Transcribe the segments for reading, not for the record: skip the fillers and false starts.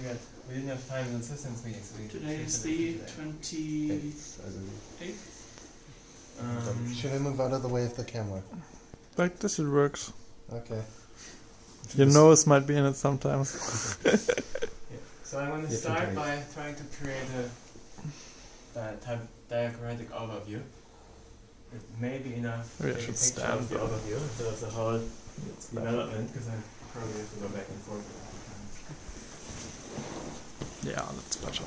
figured we didn't have time in the systems meeting, so we Today is the 28th. Should I move out of the way of the camera? Like this it works. Okay. Your nose might be in it sometimes. So I'm going to start by trying to create a diagrammatic overview. It may be enough to Maybe I take a should picture stand of the here. overview instead of the whole development, because I probably have to go back and forth. Yeah, that's better.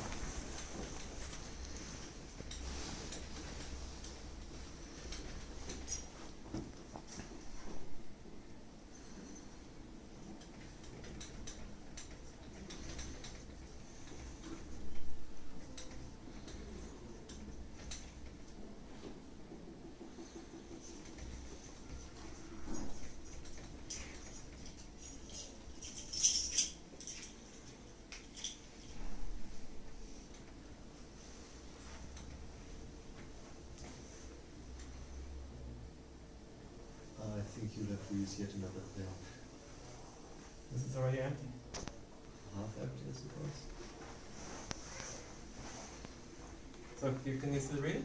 I think you'll have to use yet another thing. This is already empty. Half empty, I suppose. So can you still read it?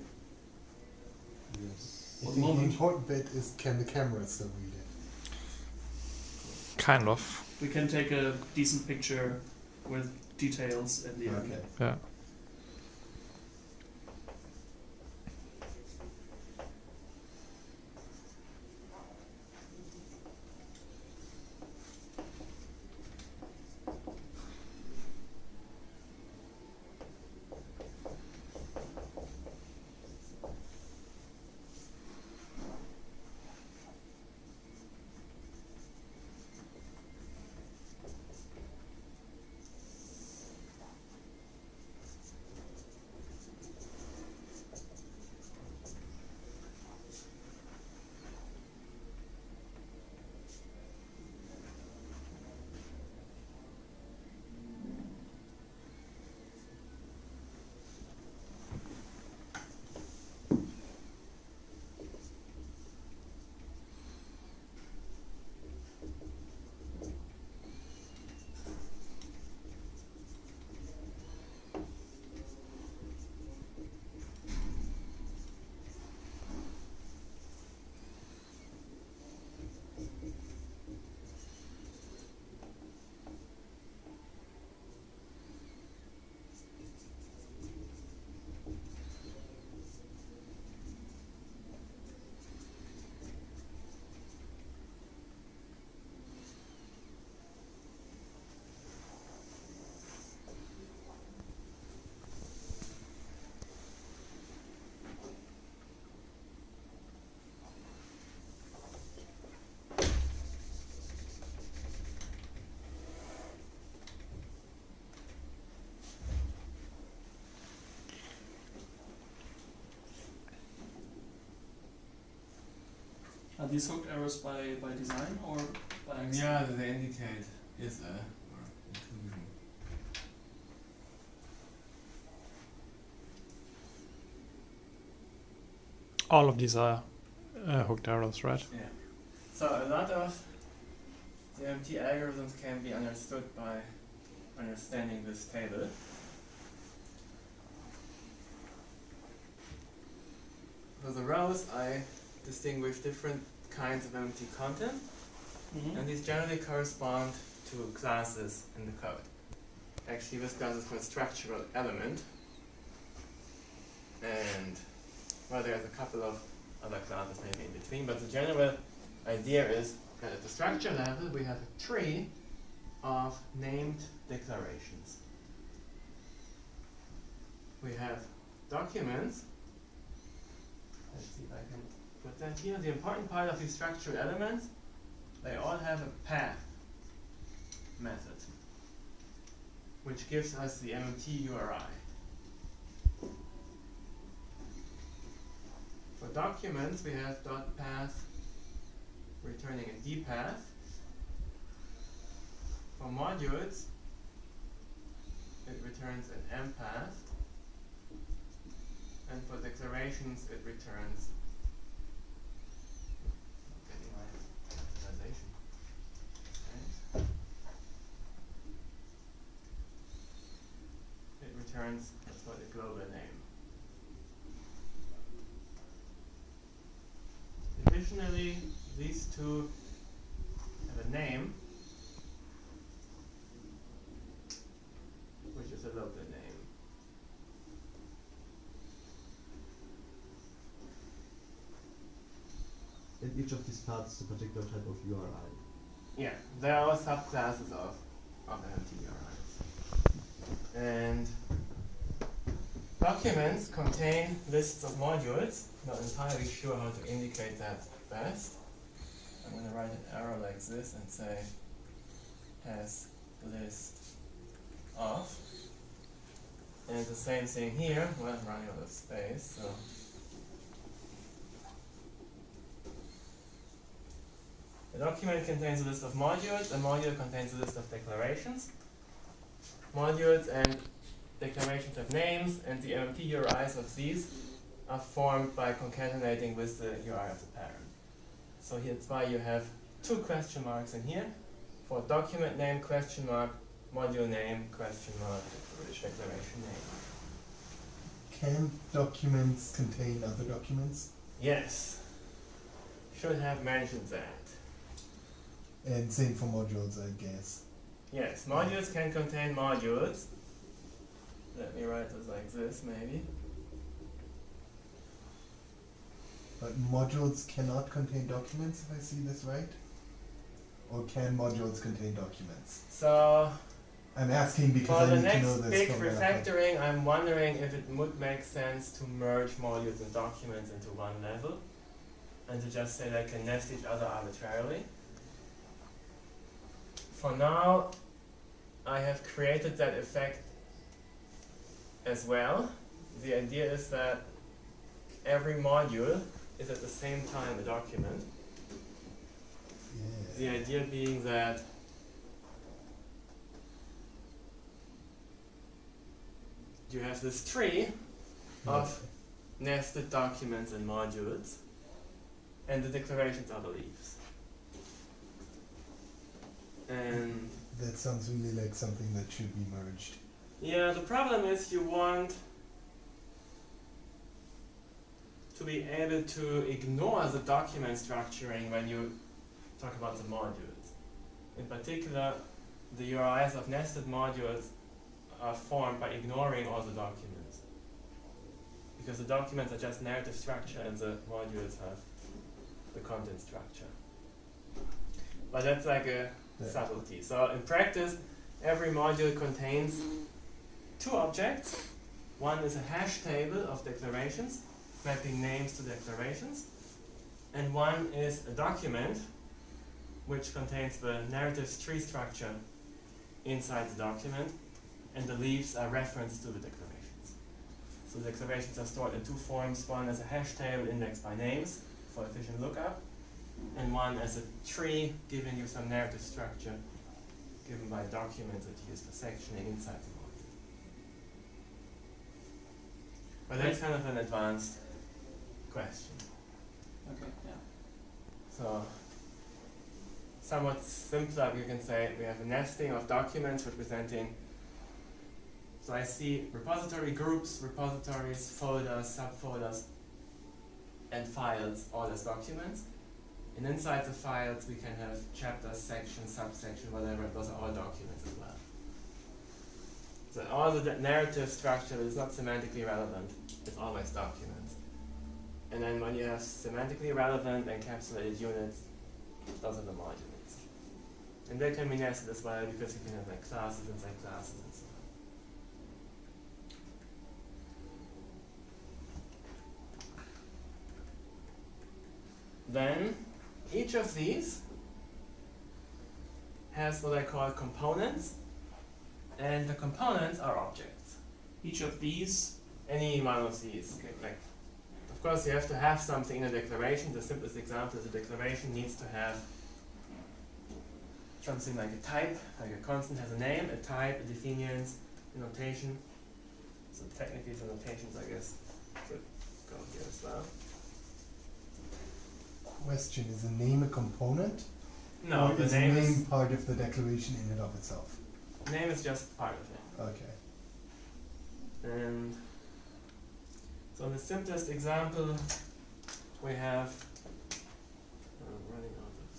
Yes. I think the important bit is, can the camera still read it? Kind of. We can take a decent picture with details at the end. Okay. Yeah. Are these hooked arrows by design or by accident? Yeah, they indicate is a or inclusion. All of these are hooked arrows, right? Yeah. So a lot of the MMT algorithms can be understood by understanding this table. For the rows, I distinguish different kinds of MMT content, and these generally correspond to classes in the code. Actually, this class is called structural element, and well, there's a couple of other classes maybe in between, but the general idea is that at the structure level we have a tree of named declarations. We have documents. Let's see if I can put that here. The important part of these structural elements, they all have a path method, which gives us the MMT URI. For documents, we have .path returning a dpath. For modules, it returns an mpath. And for declarations, it returns. I'm getting my capitalization. Right. to have a name, which is a local name. And each of these parts is a particular type of URI. Yeah, there are subclasses of MMT URIs. And documents contain lists of modules. Not entirely sure how to indicate that best. I'm going to write an arrow like this and say has list of. And the same thing here. Well, I'm running out of space, so. A document contains a list of modules. A module contains a list of declarations. Modules and declarations have names, and the MMT URIs of these are formed by concatenating with the URI of the parent. So here's why you have two question marks in here for document name question mark, module name question mark, declaration name. Can documents contain other documents? Yes, should have mentioned that. And same for modules, I guess. Yes, modules can contain modules. Let me write this like this, maybe. But modules cannot contain documents, if I see this right? Or can modules contain documents? So, I'm asking because for I the need to next know this big from refactoring, I'm wondering if it would make sense to merge modules and documents into one level, and to just say they can nest each other arbitrarily. For now, I have created that effect as well. The idea is that every module is at the same time a document. Yeah. The idea being that you have this tree of nested documents and modules, and the declarations are the leaves. And That sounds really like something that should be merged. yeah, the problem is you want to be able to ignore the document structuring when you talk about the modules. In particular, the URIs of nested modules are formed by ignoring all the documents. Because the documents are just narrative structure and the modules have the content structure. But that's like a subtlety. So in practice, every module contains two objects. One is a hash table of declarations, mapping names to declarations. And one is a document, which contains the narrative tree structure inside the document, and the leaves are referenced to the declarations. So the declarations are stored in two forms. One as a hash table indexed by names for efficient lookup, and one as a tree giving you some narrative structure given by documents that use for sectioning inside the module. But that's kind of an advanced question. Okay, yeah. So, somewhat simpler, you can say we have a nesting of documents representing. So I see repository groups, repositories, folders, subfolders, and files all as documents. And inside the files we can have chapters, sections, subsection, whatever. Those are all documents as well. So all the narrative structure is not semantically relevant. It's always documents. And then when you have semantically relevant encapsulated units, those are the modules. And they can be nested as well because you can have like classes inside classes and so on. Then each of these has what I call components, and the components are objects. Each of these, Any one of these. Okay, like, of course, you have to have something in a declaration. The simplest example is a declaration needs to have something like a type, like a constant has a name, a type, a definiance, a notation. So technically the notations, I guess, could go here as well. Question, is the name a component? No, or the is name the name is part of the declaration in and of itself? name is just part of it. Okay. And so in the simplest example, we have, I'm running out of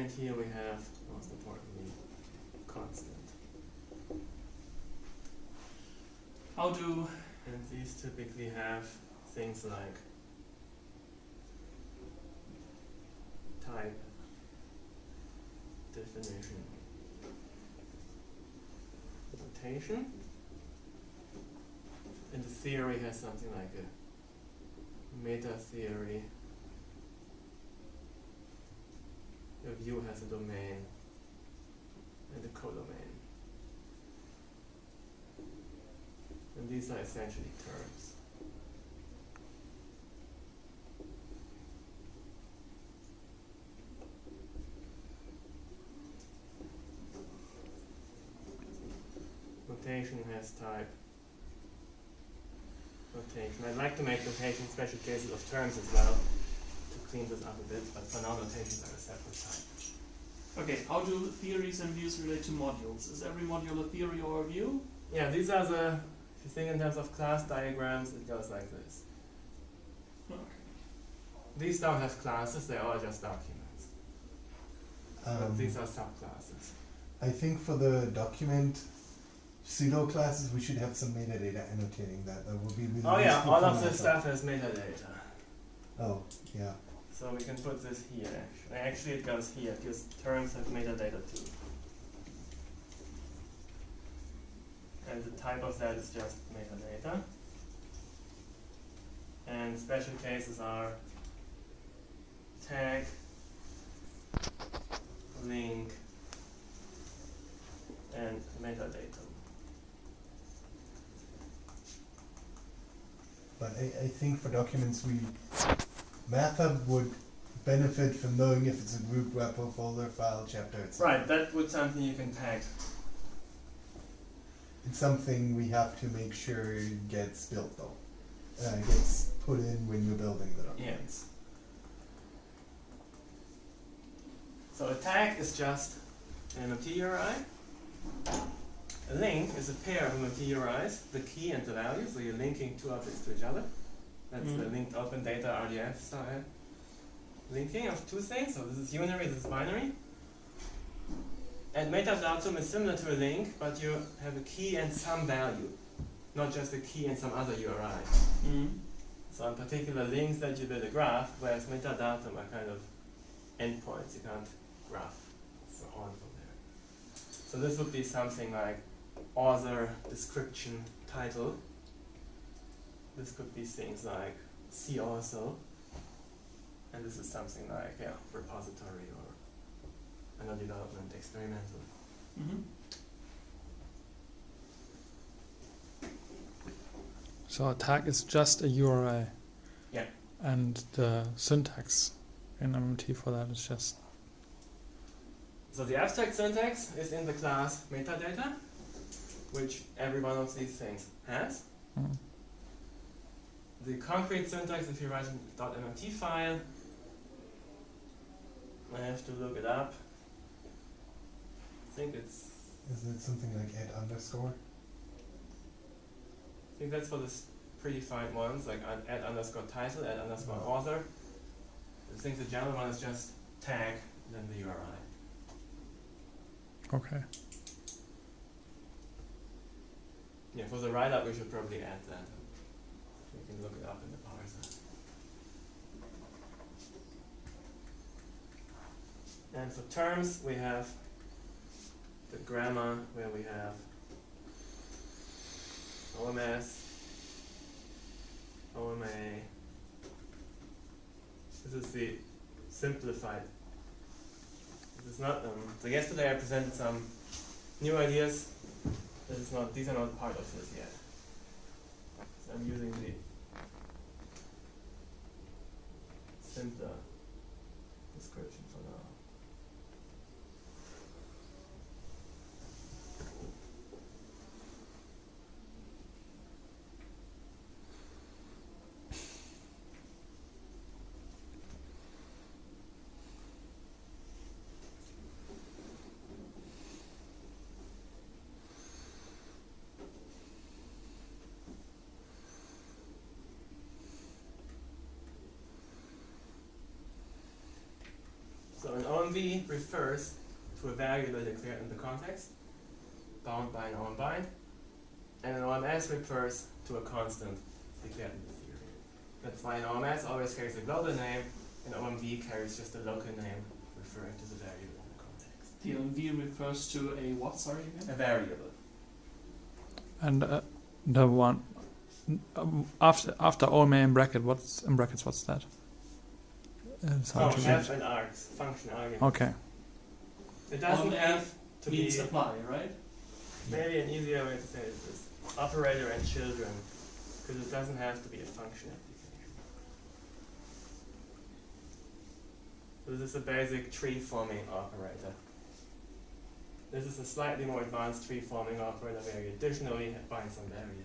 And here we have, most importantly, constant. How do And these typically have things like type, definition, notation. And the theory has something like a meta theory. A view has a domain and a codomain. And these are essentially terms. Notation has type. Notation. I'd like to make notation special cases of terms as well to clean this up a bit, but for now notations are a separate type. Okay, how do theories and views relate to modules? Is every module a theory or a view? Yeah, these are the, if you think in terms of class diagrams, it goes like this. Okay. These don't have classes, they're all just documents. But these are subclasses. I think for the document pseudo classes, we should have some metadata annotating that. That would be really Oh yeah, useful all for of this myself. stuff has metadata. Oh, yeah. So we can put this here actually. Actually it goes here, because terms have metadata too. And the type of that is just metadata. And special cases are tag, link, and metadata. But I think for documents, MATLAB would benefit from knowing if it's a group, repo, folder, file, chapter, etc. Right, that would something you can tag. It's something we have to make sure gets built though. Gets put in when you're building the document. Yes. So a tag is just an MMT URI. A link is a pair of MMT URIs, the key and the value, so you're linking two objects to each other. That's the linked open data RDF style linking of two things. So this is unary, this is binary. And metadatum is similar to a link, but you have a key and some value, not just a key and some other URI. So in particular links that you build a graph, whereas metadatum are kind of endpoints, you can't graph on from there. So this would be something like author, description, title. This could be things like see also. And this is something like, yeah, repository or under development, experimental. So a tag is just a URI. Yeah. And the syntax in MMT for that is just. So the abstract syntax is in the class metadata, which every one of these things has. The concrete syntax, if you write an .mmt file, I have to look it up. I think it's. Is it something like add underscore? I think that's for the predefined ones, like add underscore title, add underscore author. I think the general one is just tag, then the URI. Okay. Yeah, for the write-up we should probably add that. We can look it up in the parser. And for terms we have the grammar where we have OMS, OMA. This is the simplified. This is not, so yesterday I presented some new ideas. This is not, these are not part of this yet. So I'm using the simpler description for now. So So an OMV refers to a variable declared in the context, bound by an OMBind, and an OMS refers to a constant declared in the theory. That's why an OMS always carries a global name, and OMV carries just a local name referring to the variable in the context. The OMV refers to a what, sorry again? A variable. And the one after OMA in brackets, what's that? It's hard to F read. and args, function argument. Okay. It doesn't OMA have to means be, apply, right? maybe an easier way to say it is operator and children, because it doesn't have to be a function application. So this is a basic tree forming operator. This is a slightly more advanced tree forming operator where you additionally bind some variables.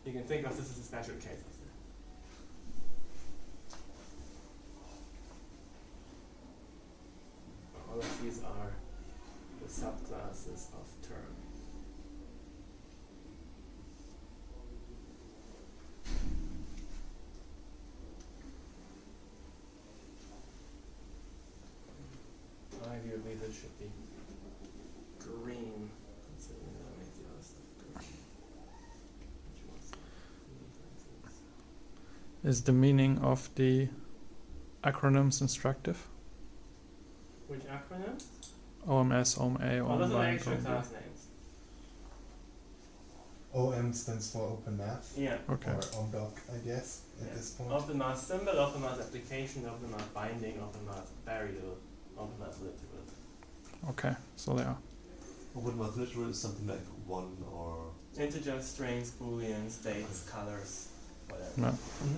You can think of this as a special case of that. All of these are the subclasses of term. Arguably this should be green, considering that makes the other stuff green. Which one's green, for instance? Is the meaning of the acronyms instructive? Which acronym? OMS, OMA, Oh, those are OMBind, actual OMB. class names. OM stands for Open Math, Yeah. Okay. or OMDoc, I guess, at Yeah. this point. Open math symbol, open math application, open math binding, open math variable, open math literal. Okay. So they are. Open math literal is something like 1 or... Integers, strings, booleans, dates, colors, whatever. No.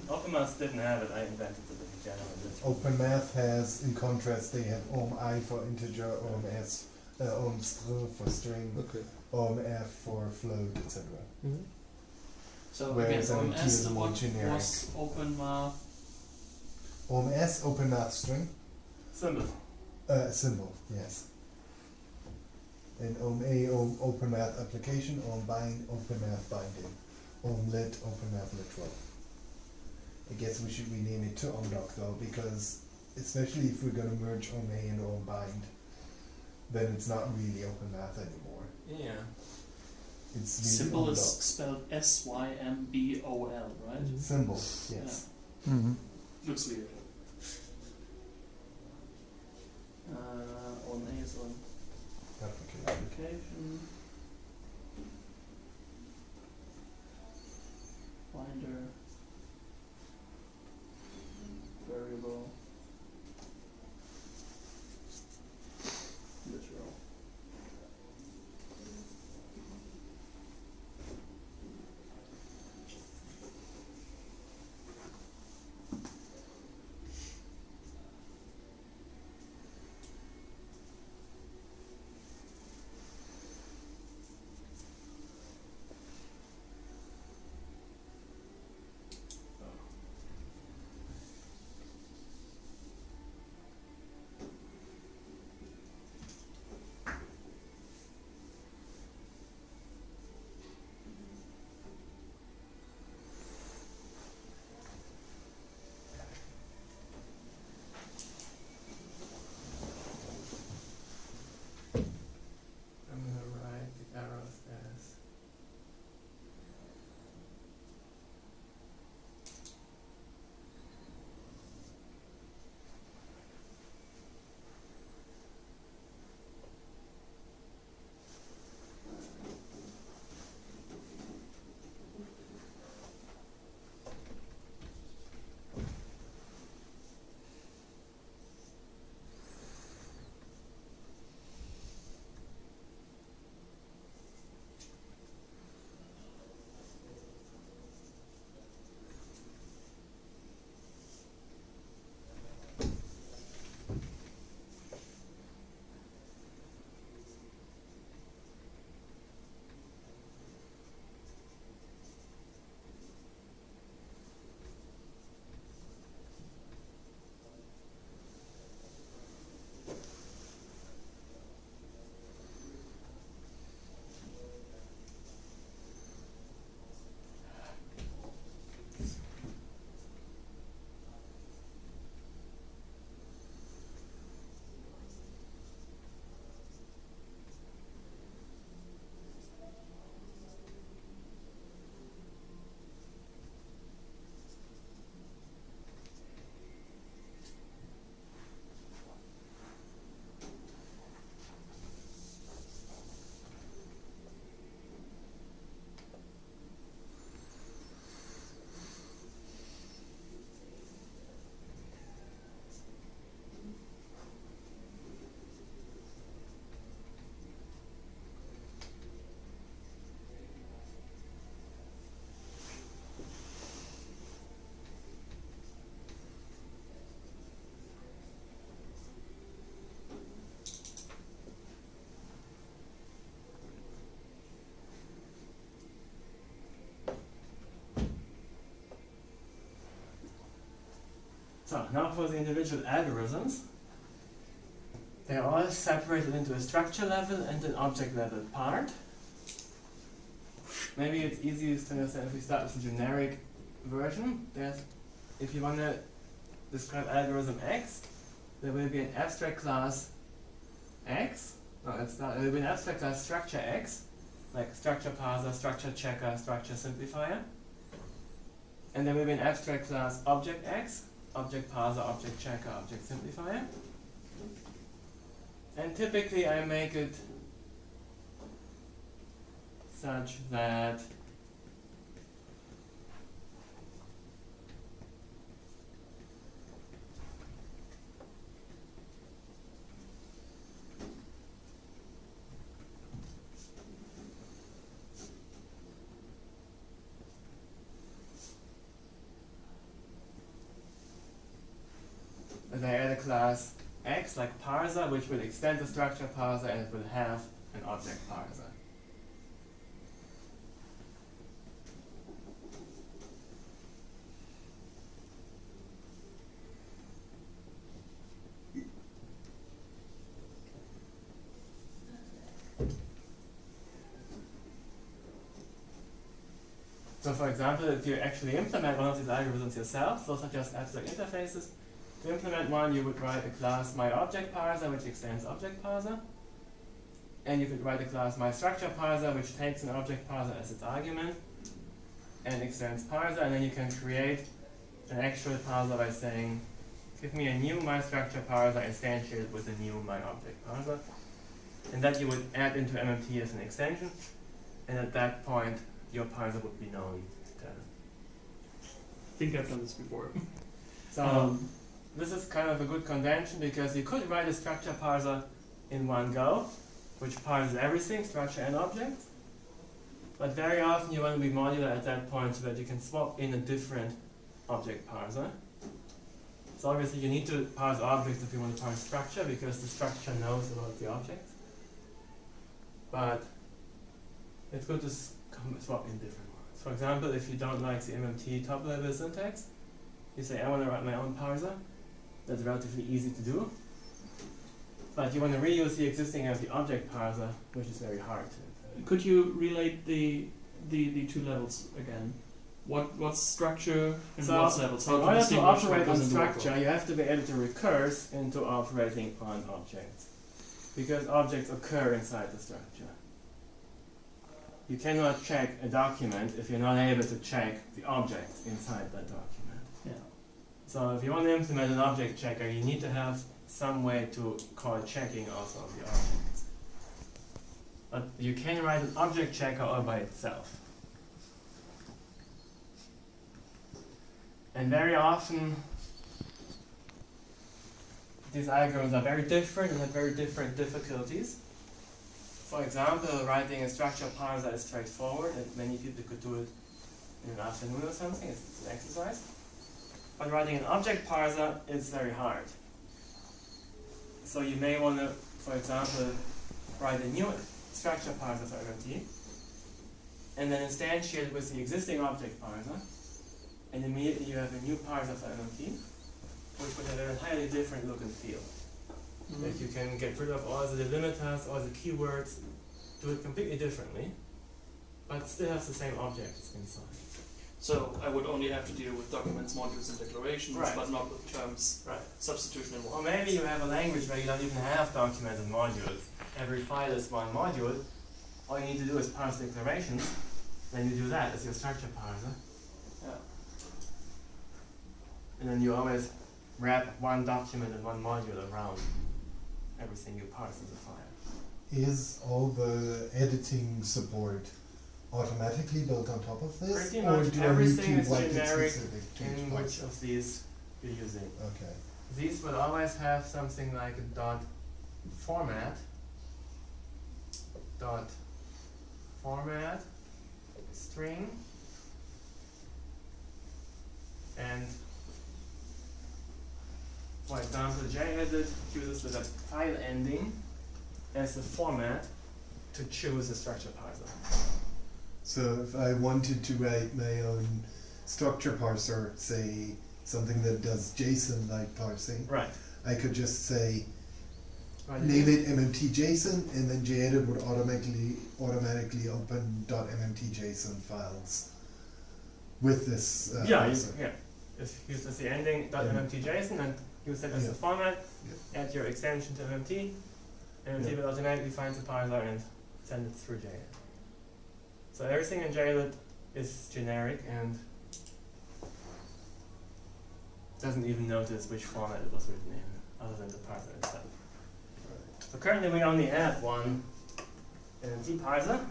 Open math didn't have it, I invented it in general. literal. Open Math has, in contrast, they have OMI for integer, OMS, OMstr for string, Okay. OMF for float, etc. So Whereas again, MMT OMS, is more what generic. was open math? OMS, Open Math string, Symbol. symbol, yes. And OMA, Open Math application, OMBind, Open Math binding, OMLit, Open Math literal. I guess we should rename it to OMDoc though, because especially if we're gonna merge OMA and OMBind, then it's not really Open Math anymore. Yeah. It's really Symbol is OMDoc. spelled SYMBOL, right? Symbol, yes. Mm-hmm. Looks weird. OMA is on Application. application. Binder. Variable. Literal. So now for the individual algorithms. They're all separated into a structure level and an object level part. Maybe it's easiest to understand if we start with the generic version. If you want to describe algorithm X, there will be an abstract class X. No, there will be an abstract class structure X, like structure parser, structure checker, structure simplifier. And there will be an abstract class object X, object parser, object checker, object simplifier. And typically I make it such that I add a class X like parser, which will extend the structure parser and it will have an object parser. So for example, if you actually implement one of these algorithms yourself, those are just abstract interfaces. To implement one, you would write a class myObjectParser, which extends objectParser. And you could write a class myStructureParser, which takes an objectParser as its argument and extends parser. And then you can create an actual parser by saying, give me a new myStructureParser instantiated with a new myObjectParser. And that you would add into MMT as an extension. And at that point, your parser would be known. I think I've done this before. So this is kind of a good convention because you could write a structure parser in one go, which parses everything, structure and objects. But very often you want to be modular at that point so that you can swap in a different object parser. So obviously you need to parse objects if you want to parse structure because the structure knows about the object. But it's good to swap in different ones. For example, if you don't like the MMT top level syntax, you say I want to write my own parser. That's relatively easy to do. But you want to reuse the existing MMT object parser, which is very hard to. Could you relate the two levels again? What's structure and So what's levels? How in order to distinguish operate what on goes into what structure, you have to be able to recurse into operating on objects. Because objects occur inside the structure. You cannot check a document if you're not able to check the objects inside that document. Yeah. So if you want to implement an object checker, you need to have some way to call checking also of the objects. But you can write an object checker all by itself. And very often, these algorithms are very different and have very different difficulties. For example, writing a structure parser is straightforward, and many people could do it in an afternoon or something. It's an exercise. But writing an object parser is very hard. So you may want to, for example, write a new structure parser for MMT, and then instantiate it with the existing object parser, and immediately you have a new parser for MMT, which would have an entirely different look and feel. Like you can get rid of all the delimiters, all the keywords, do it completely differently, but still have the same objects inside. So I would only have to deal with documents, modules, and declarations, Right. but not with terms, Right. substitution, and Or what. maybe you have a language where you don't even have documents and modules. Every file is one module. All you need to do is parse declarations. Then you do that as your structure parser. Yeah. And then you always wrap one document and one module around everything you parse in the file. Is all the editing support automatically built on top of this? Pretty or much do I need everything to is write it generic specific to in each which parser? of these you're using. Okay. These will always have something like a dot format string, and for example, JEdit uses the file ending as the format to choose a structure parser. So if I wanted to write my own structure parser, say something that does JSON-like parsing, Right. I could just say, Right. name it MMT JSON, and then JEdit would automatically open .mmt JSON files with this Yeah, parser. If you use as the ending .mmt JSON and use that as Yeah. the format, add your extension to MMT, MMT Yeah. will automatically find the parser and send it through JEdit. So everything in JEdit is generic and doesn't even notice which format it was written in, other than the parser itself. So currently we only have one MMT parser.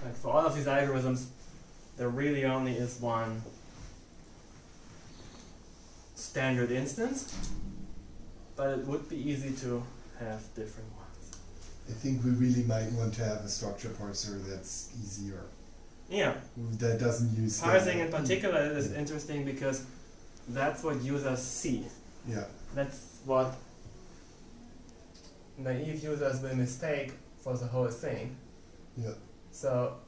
Like for all of these algorithms, there really only is one standard instance, but it would be easy to have different ones. I think we really might want to have a structure parser that's easier, Yeah, that doesn't use parsing the- in particular is interesting because that's what users see. Yeah, That's what naive users will mistake for the whole thing. yeah, So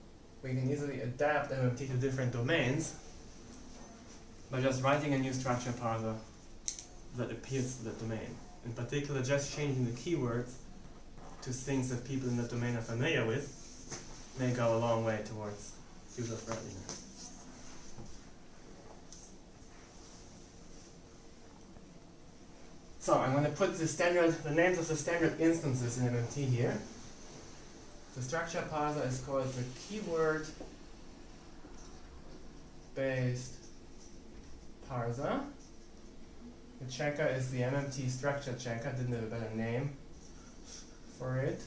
we can easily adapt MMT to different domains by just writing a new structure parser that appeals to the domain. In particular, just changing the keywords to things that people in the domain are familiar with may go a long way towards user friendliness. So I'm going to put the names of the standard instances in MMT here. The structure parser is called the keyword based parser. The checker is the MMT structure checker, didn't have a better name for it.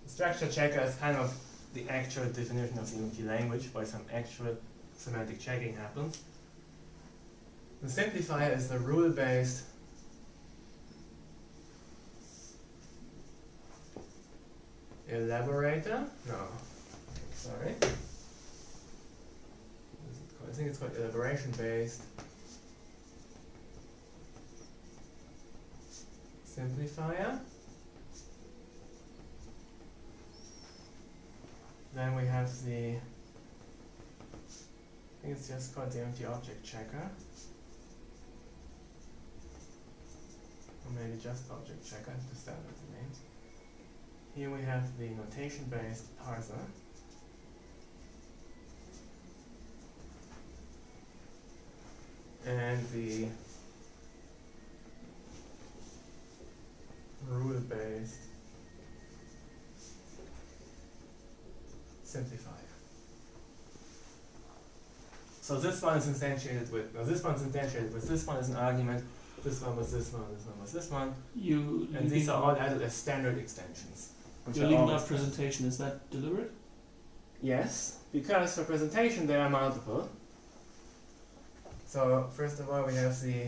The structure checker is kind of the actual definition of the MMT language, where some actual semantic checking happens. The simplifier is the rule based elaborator. No, sorry. I think it's called elaboration based simplifier. Then we have the, I think it's just called the empty object checker. Or maybe just object checker, to start with the names. Here we have the notation based parser. And the rule based simplifier. So this one is instantiated with, no, this one's instantiated with this one as an argument, this one with this one, this one with this one, and these are all added as standard extensions. You're leaving out presentation, is that deliberate? Yes, because for presentation there are multiple. So first of all we have the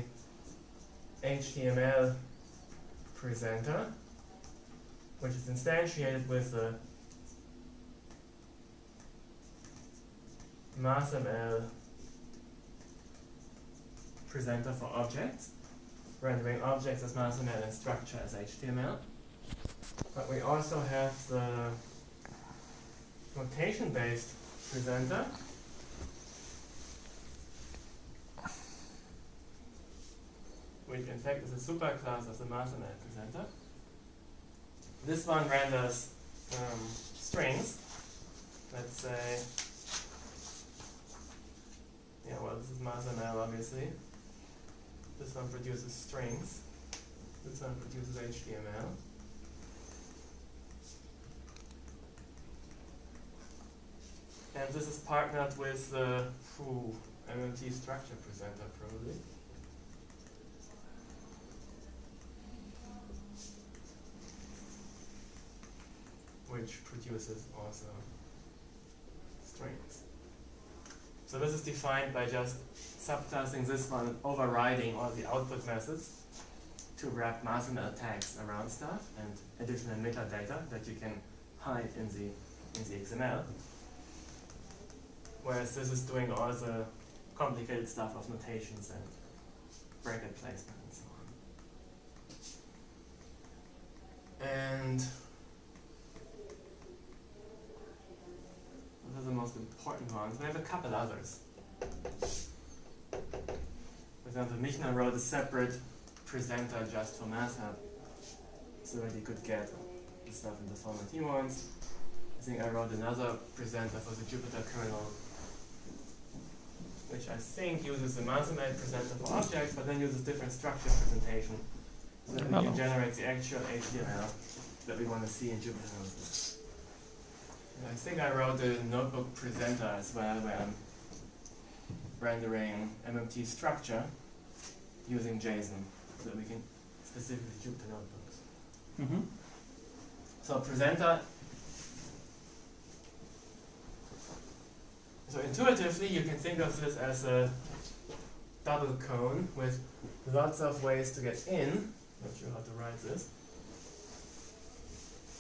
HTML presenter, which is instantiated with the MathML presenter for objects, rendering objects as MathML and structure as HTML. But we also have the notation-based presenter, which in fact is a superclass of the MathML presenter. This one renders strings. Let's say, yeah, well, this is MathML obviously. This one produces strings. This one produces HTML. And this is partnered with the MMT structure presenter probably. Which produces also strings. So this is defined by just subclassing this one and overriding all the output methods to wrap MathML tags around stuff and additional metadata that you can hide in the XML. Whereas this is doing all the complicated stuff of notations and bracket placement and so on. And those are the most important ones. We have a couple others. example, Michner wrote a separate presenter just for MathHub, so that he could get the stuff in the format he wants. I think I wrote another presenter for the Jupyter kernel, which I think uses the Mathemate presenter for objects, but then uses different structure presentation, so that we can generate the actual HTML that we want to see in Jupyter Notebook. And I think I wrote the notebook presenter as well, where I'm rendering MMT structure using JSON, so that we can specifically Jupyter Notebooks. Mm-hmm. So presenter. So intuitively, you can think of this as a double cone with lots of ways to get in. Not sure how to write this.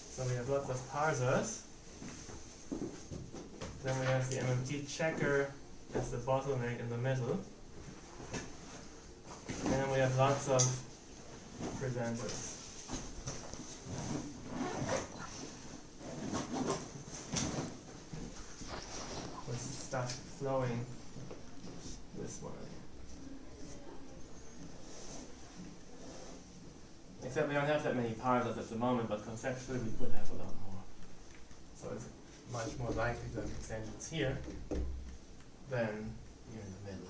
So we have lots of parsers. Then we have the MMT checker as the bottleneck in the middle. And then we have lots of presenters. With stuff flowing this way. Except we don't have that many parsers at the moment, but conceptually we could have a lot more. So it's much more likely to have extensions here than here in the middle.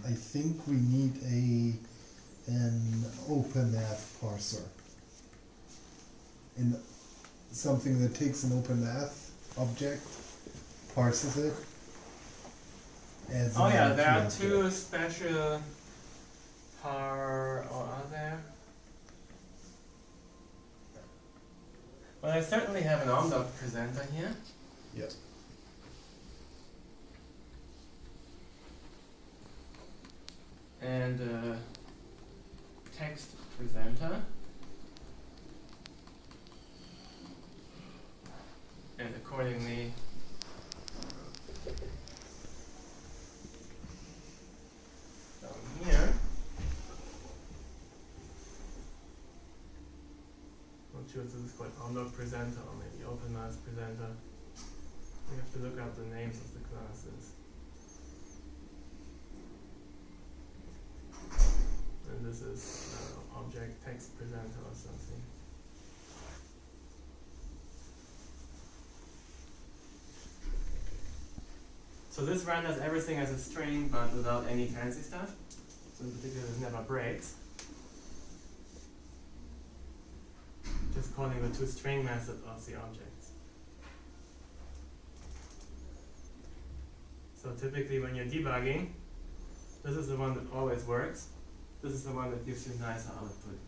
I think we need an OpenMath parser. In something that takes an OpenMath object, parses it. Adds Oh an yeah, MMT there are object. two special or are there? Well, I certainly have an omdoc presenter here. Yep. And text presenter. And accordingly, down here, not sure if this is called omdoc presenter or maybe OpenMath presenter. We have to look up the names of the classes. And this is object text presenter or something. So this renders everything as a string, but without any fancy stuff. So in particular, this never breaks. Just calling the toString method of the objects. So typically when you're debugging, this is the one that always works. This is the one that gives you nicer output.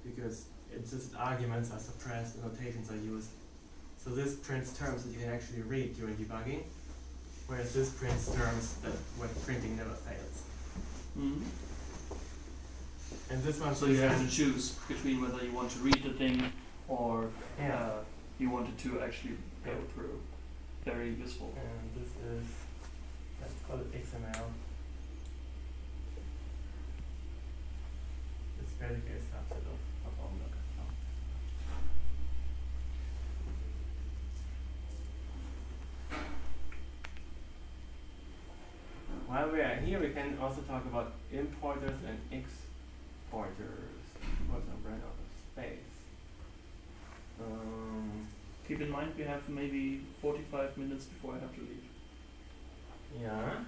Because it's just arguments are suppressed, annotations are used. So this prints terms that you can actually read during debugging, whereas this prints terms that when printing never fails. Mm-hmm. And this one, So you have to choose between whether you want to read the thing or you want it to actually go through. Very useful. And this is, let's call it XML. It's basically a subset of omdoc. While we are here, we can also talk about importers and exporters. Importers are ran out of space. Keep in mind we have maybe 45 minutes before I have to leave. Yeah.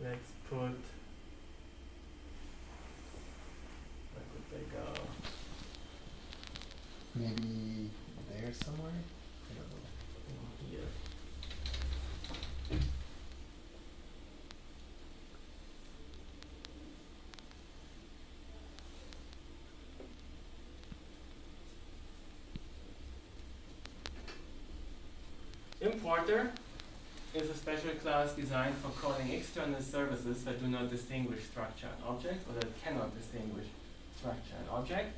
Let's put. Where could they go? Maybe there somewhere? I don't know. Here. Importer is a special class designed for calling external services that do not distinguish structure and object, or that cannot distinguish structure and object,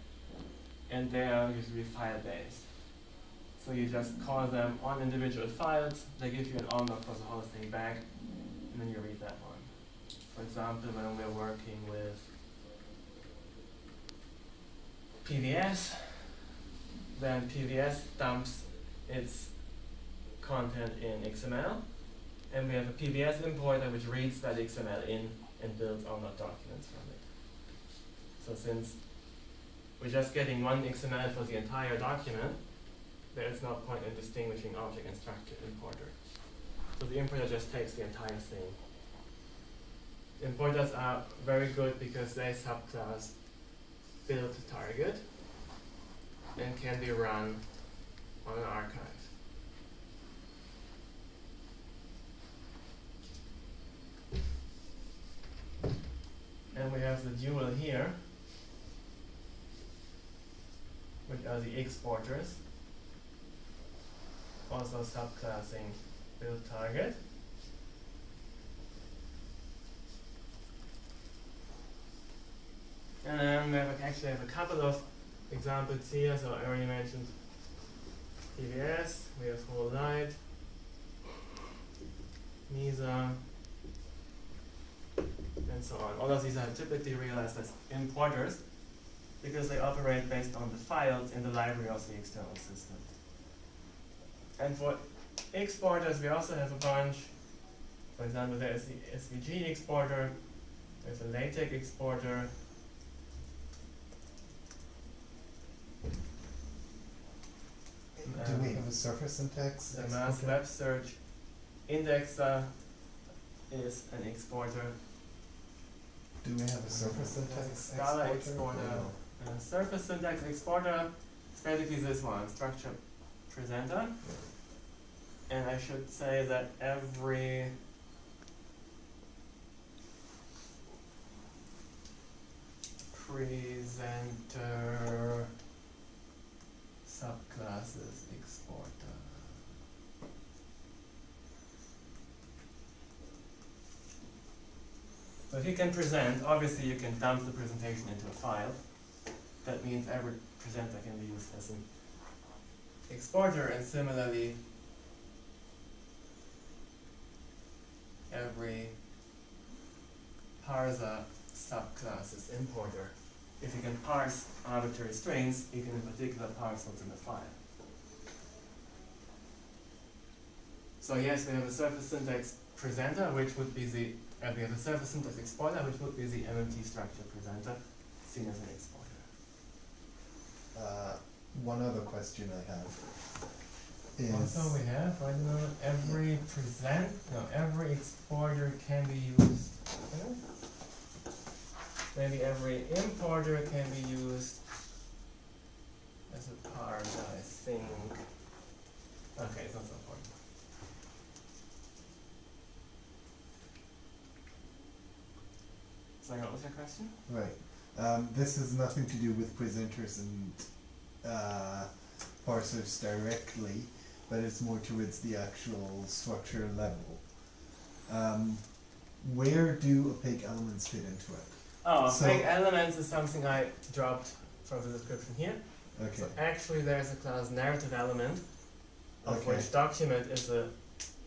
and they are usually file-based. So you just call them on individual files, they give you an omdoc for the whole thing back, and then you read that one. For example, when we're working with PVS, then PVS dumps its content in XML, and we have a PBS importer which reads that XML in and builds all our documents from it. So since we're just getting one XML for the entire document, there is no point in distinguishing object and structure importer. So the importer just takes the entire thing. Importers are very good because they subclass build target and can be run on an archive. And we have the dual here, which are the exporters, also subclassing build target. And then we actually have a couple of examples here. So I already mentioned PBS, we have whole light, MISA, and so on. All of these are typically realized as importers because they operate based on the files in the library of the external system. And for exporters, we also have a bunch. For example, there is the SVG exporter, there's a LaTeX exporter, Do we have a surface syntax? the mass web search indexer is an exporter. Do we have a surface syntax Scala exporter. Or no? Surface syntax exporter is basically this one, structure presenter. And I should say that every presenter subclasses exporter. So if you can present, obviously you can dump the presentation into a file. That means every presenter can be used as an exporter, and similarly every parser subclass is importer. If you can parse arbitrary strings, you can in particular parse what's in the file. So yes, we have a surface syntax presenter, which would be the, we have a surface syntax exporter, which would be the MMT structure presenter, seen as an exporter. One other question I have is... Also we have, I don't know, every every exporter can be used. Maybe every importer can be used as a parser, I think. Okay, it's not so important. So what was your question? Right. This has nothing to do with presenters and parsers directly, but it's more towards the actual structure level. Where do opaque elements fit into it? Oh, So- opaque elements is something I dropped from the description here. Okay. So actually there's a class narrative element, of Okay. which document is a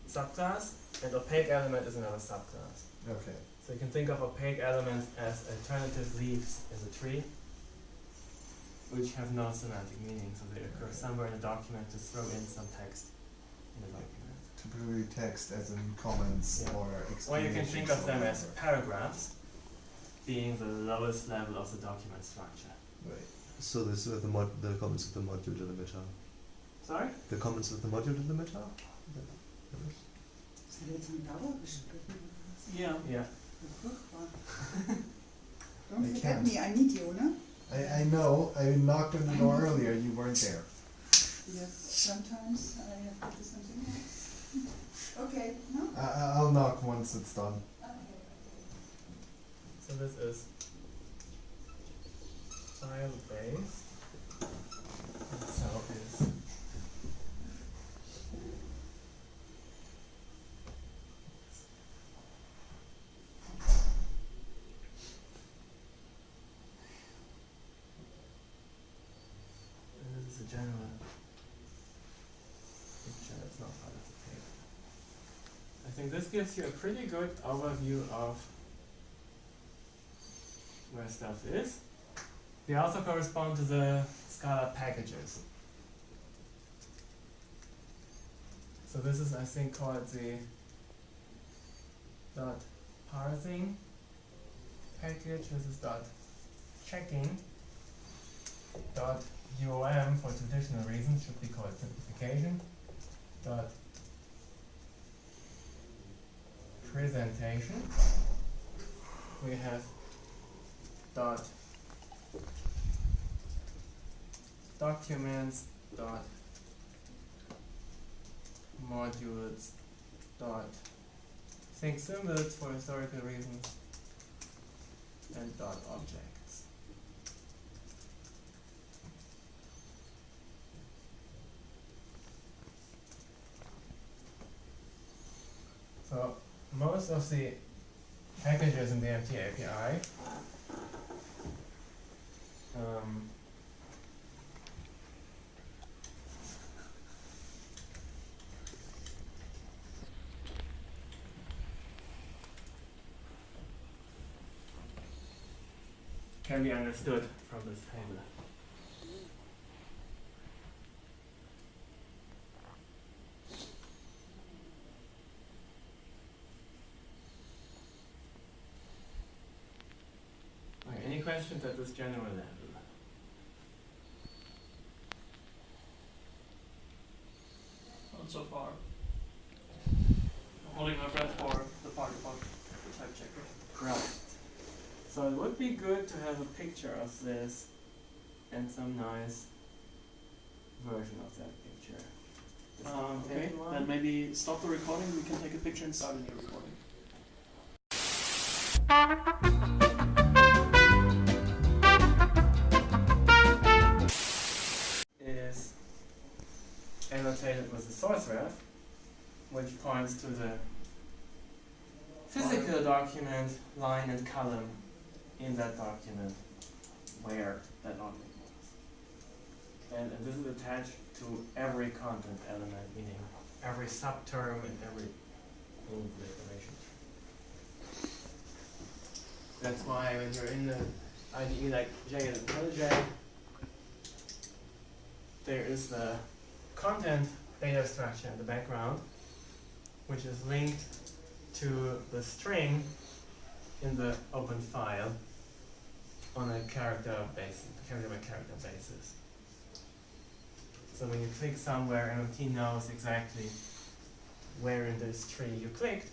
subclass, and opaque element is another subclass. Okay. So you can think of opaque elements as alternative leaves in the tree, which have no semantic meaning, so they occur somewhere in the document to throw in some text in the document. Temporary text as in comments Yeah. or Or you can explanations think of or them as whatever. paragraphs, being the lowest level of the document structure. Right. So this is the comments of the module to the meta. Sorry? The comments of the module to the meta? Das hat jetzt ein Dauergespräch. Yeah. Yeah. Furchtbar. I Don't forget can't. me, I need you, no? I know, I knocked on the door earlier, you weren't there. Yes, sometimes I have to do something else. Okay, no? I'll knock once it's done. So this is file based. And so is this is a general picture, it's not part of the paper. I think this gives you a pretty good overview of where stuff is. They also correspond to the Scala packages. So this is, I think, called the dot parsing package. This is dot checking. Dot UOM for traditional reasons should be called simplification. Dot presentation. We have dot documents dot modules dot think symbols for historical reasons and dot objects. So most of the packages in the MT API can be understood from this table. Okay, any questions at this general level? Not so far. I'm holding my breath for the part about the type checker. Right. So it would be good to have a picture of this and some nice version of that picture. Okay, then maybe stop the recording, we can take a picture and start a new recording. Is annotated with the source ref, which points to the physical document, line and column in that document where that object was. And this is attached to every content element, meaning every subterm and every declaration. That's why when you're in the IDE like J and IntelliJ, there is the content data structure in the background, which is linked to the string in the open file on a character by character basis. So when you click somewhere, MMT knows exactly where in this tree you clicked,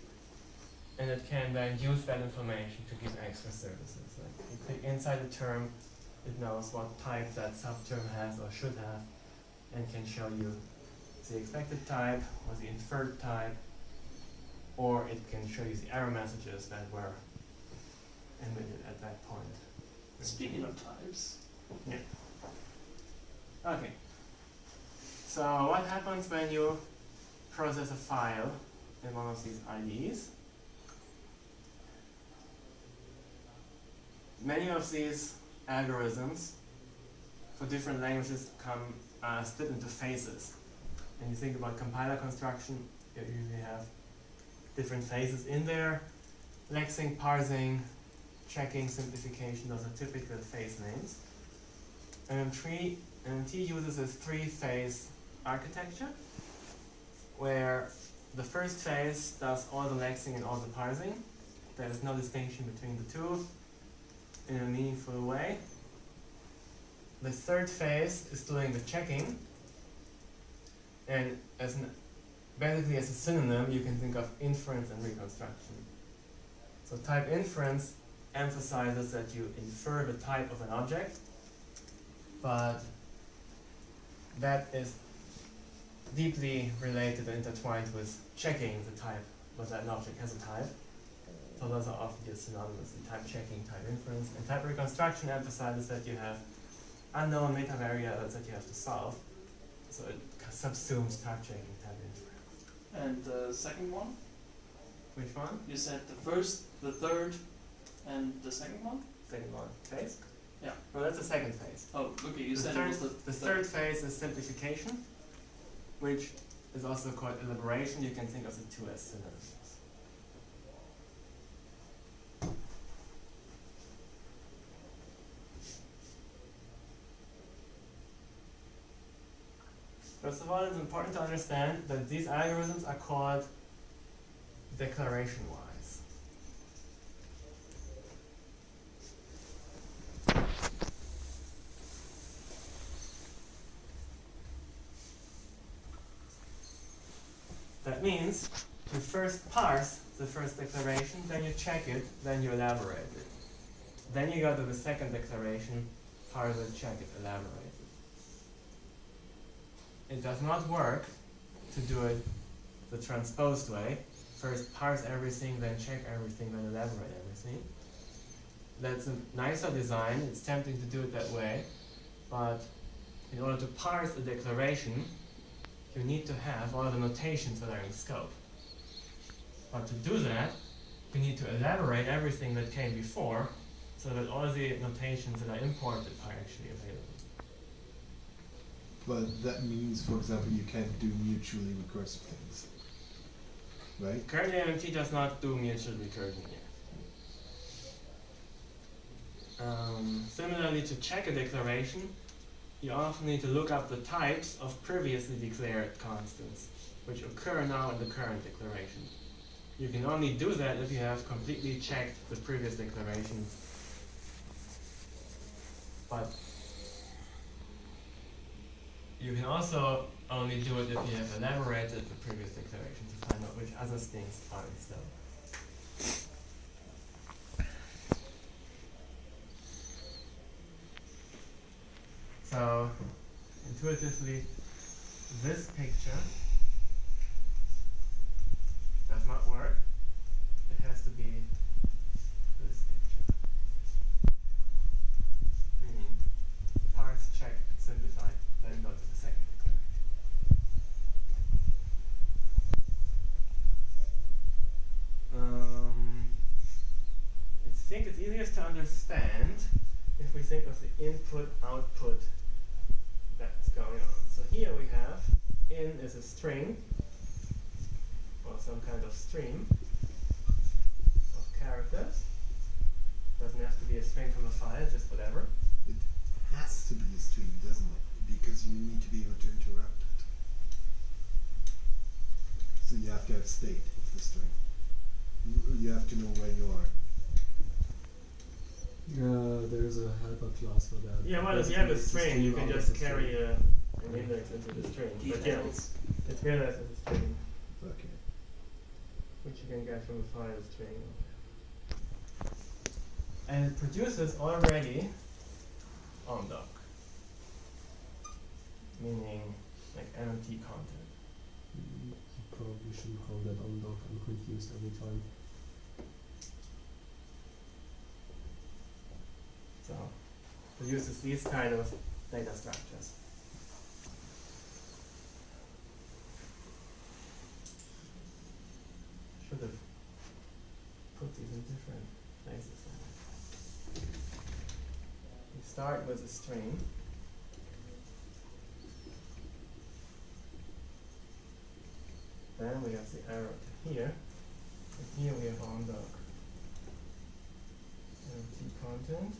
and it can then use that information to give extra services. Like you click inside a term, it knows what type that subterm has or should have, and can show you the expected type or the inferred type, or it can show you the error messages that were emitted at that point. Speaking of types. Yeah. Okay. So what happens when you process a file in one of these IDEs? Many of these algorithms for different languages come split into phases. And you think about compiler construction, you usually have different phases in there. Lexing, parsing, checking, simplification, those are typical phase names. MMT uses a three-phase architecture, where the first phase does all the lexing and all the parsing. There is no distinction between the two in a meaningful way. The third phase is doing the checking, and basically as a synonym, you can think of inference and reconstruction. So type inference emphasizes that you infer the type of an object, but that is deeply related and intertwined with checking the type, whether an object has a type. So those are often used synonymously, type checking, type inference. And type reconstruction emphasizes that you have unknown metavariables that you have to solve. So it subsumes type checking, type inference. And the second one? Which one? You said the first, the third, and the second one? Second one. Phase? Yeah. No, that's the second phase. Oh, okay, you said it was The third phase is simplification, which is also called elaboration. You can think of the two as synonyms. First of all, it's important to understand that these algorithms are called declaration-wise. That means you first parse the first declaration, then you check it, then you elaborate it. Then you go to the second declaration, parse it, check it, elaborate it. It does not work to do it the transposed way. First parse everything, then check everything, then elaborate everything. That's a nicer design. It's tempting to do it that way, but in order to parse a declaration, you need to have all the notations that are in scope. But to do that, you need to elaborate everything that came before, so that all the notations that are imported are actually available. But that means, for example, you can't do mutually recursive things, right? Currently, MMT does not do mutual recursion yet. Similarly, to check a declaration, you often need to look up the types of previously declared constants, which occur now in the current declaration. You can only do that if you have completely checked the previous declarations. But you can also only do it if you have elaborated the previous declaration to find out which other things are in scope. So, intuitively, this picture does not work. It has to be this picture. Meaning, parse, check, simplify, then go to the second declaration. I think it's easiest to understand if we think of the input-output that's going on. So here we have in is a string, or some kind of stream of characters. Doesn't have to be a string from a file, just whatever. It has to be a stream, doesn't it? Because you need to be able to interrupt it. So you have to have state of the string. You have to know where you are. There's a helper class for that. Yeah, well, if you have a string, you can just carry an index into the string. But yeah, it's realized as a string, Okay. which you can get from a file string. And it produces already ondoc, meaning like MMT content. You probably shouldn't call that undoc. I'm confused every time. So it uses these kind of data structures. Should have put these in different places. We start with a string. Then we have the arrow to here. And here we have ondoc. MMT content.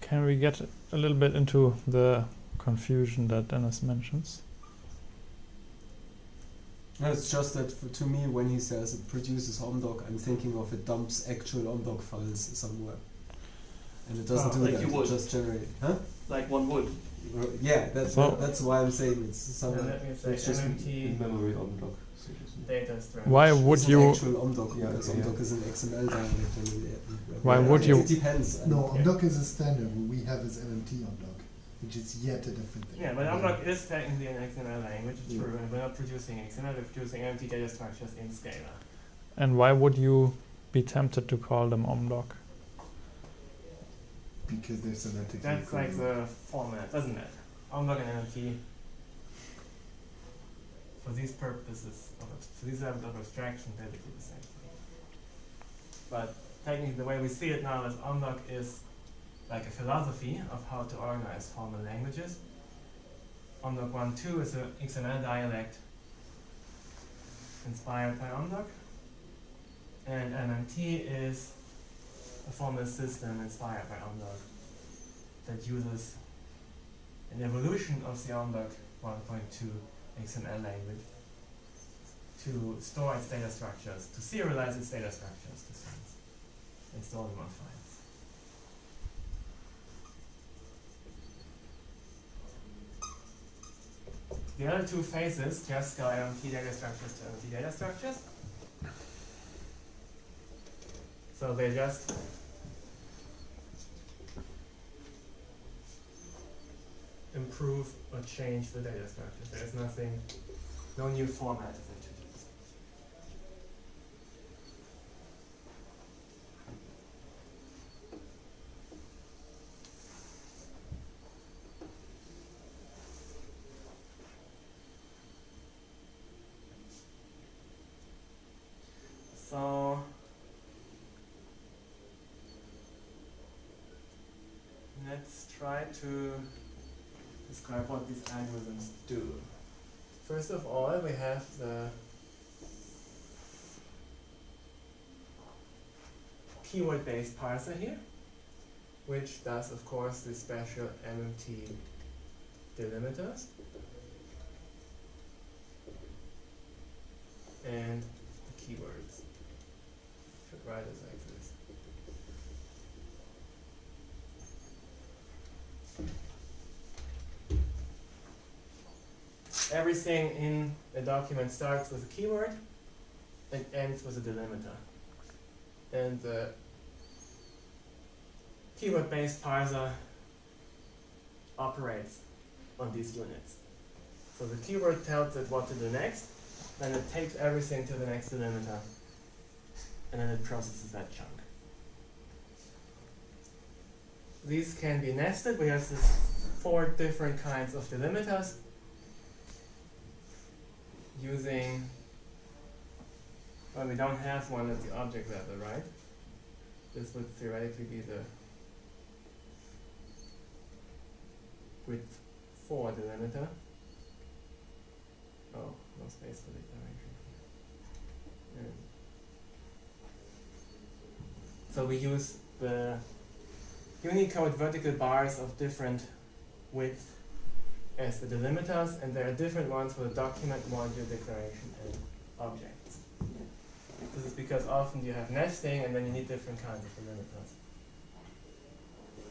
Can we get a little bit into the confusion that Dennis mentions? No, it's just that to me, when he says it produces ondoc, I'm thinking of it dumps actual ondoc files somewhere, and it doesn't do like that. you It would. just generate, huh? Like one would. Yeah, that's So- that's why I'm saying it's somewhere. Let me say It's just MMT memory on block. data structure. Why would It's an you? actual ondoc? Yeah, Because okay, ondoc is an XML dialect. Why would you- It depends. No, Okay. ondoc is a standard. What we have is MMT ondoc, which is yet a different thing. Yeah, but ondoc is technically an XML language, it's Yeah. true, and we're not producing XML, we're producing MMT data structures in Scala. And why would you be tempted to call them omdoc? Because they're semantically That's like equivalent. the format, doesn't it? Ondoc and MMT, for these purposes, for these levels of abstraction, basically the same thing. But technically, the way we see it now is ondoc is like a philosophy of how to organize formal languages. Ondoc 1.2 is an XML dialect inspired by ondoc, and MMT is a formal system inspired by ondoc that uses an evolution of the Omdoc 1.2 XML language to store its data structures, to serialize its data structures to things and store them on files. The other two phases just go MMT data structures to MMT data structures. So they just improve or change the data structures. There's nothing, no new format is introduced. So let's try to describe what these algorithms do. First of all, we have the keyword-based parser here, which does, of course, the special MMT delimiters and the keywords. Should write it like this. Everything in a document starts with a keyword and ends with a delimiter. And the keyword-based parser operates on these units. So the keyword tells it what to do next, then it takes everything to the next delimiter, and then it processes that chunk. These can be nested. We have this 4 different kinds of delimiters using, well, we don't have one at the object level, right? This would theoretically be the width 4 delimiter. Oh, no space for declaration. And so we use the Unicode vertical bars of different width as the delimiters, and there are different ones for the document, module, declaration, and objects. This is because often you have nesting and then you need different kinds of delimiters.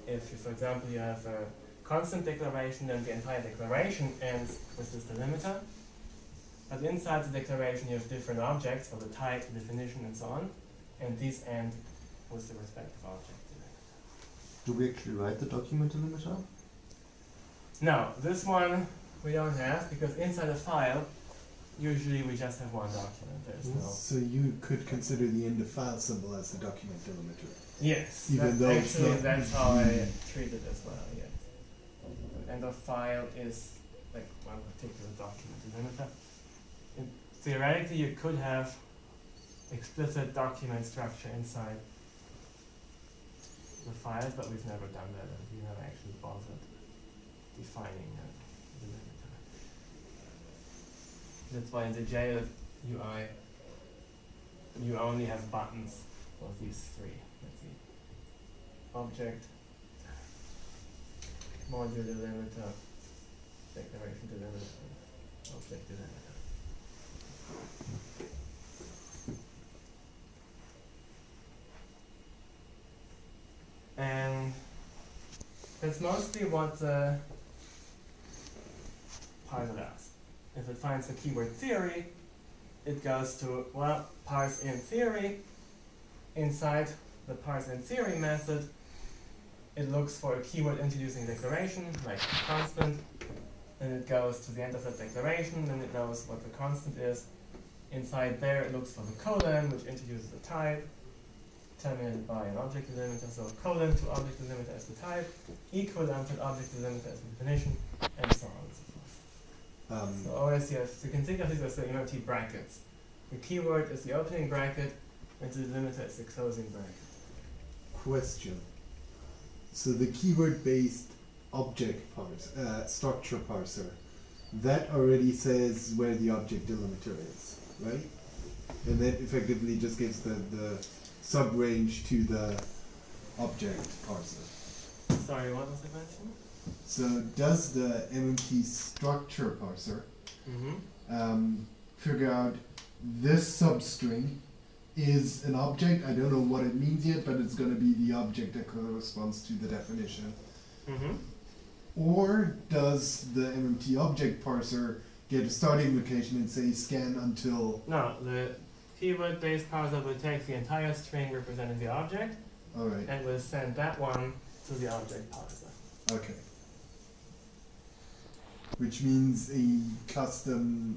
If you, for example, you have a constant declaration, then the entire declaration ends with this delimiter. But inside the declaration you have different objects for the type, the definition, and so on, and these end with the respective object delimiter. Do we actually write the document delimiter? No, this one we don't have, because inside a file, usually we just have one document. There's no. So you could consider the end of file symbol as the document delimiter. Yes, Even though it's actually not- that's how I treat it as well. Yes, end of file is like one particular document delimiter. And theoretically, you could have explicit document structure inside the files, but we've never done that, and we never actually bothered defining a delimiter. That's why in the JL UI you only have buttons for these 3. Let's see. Object, module delimiter, declaration delimiter, object delimiter. And that's mostly what the parser does. If it finds the keyword theory, it goes to, well, parse in theory. Inside the parse in theory method, it looks for a keyword introducing declaration, like constant. Then it goes to the end of that declaration, then it knows what the constant is. Inside there, it looks for the colon, which introduces a type, terminated by an object delimiter. So colon to object delimiter as the type, equivalent object delimiter as the definition, and so on and so forth. So always you can think of these as the MMT brackets. The keyword is the opening bracket, and the delimiter is the closing bracket. Question. So the keyword-based object parser, structure parser, that already says where the object delimiter is, right? And that effectively just gives the sub-range to the object parser. Sorry, what was the question? So does the MMT structure parser figure out this substring is an object? I don't know what it means yet, but it's going to be the object that corresponds to the definition. Or does the MMT object parser get a starting location and say scan until... No, the keyword-based parser will take the entire string representing the object Alright, and will send that one to the object parser. okay. Which means a custom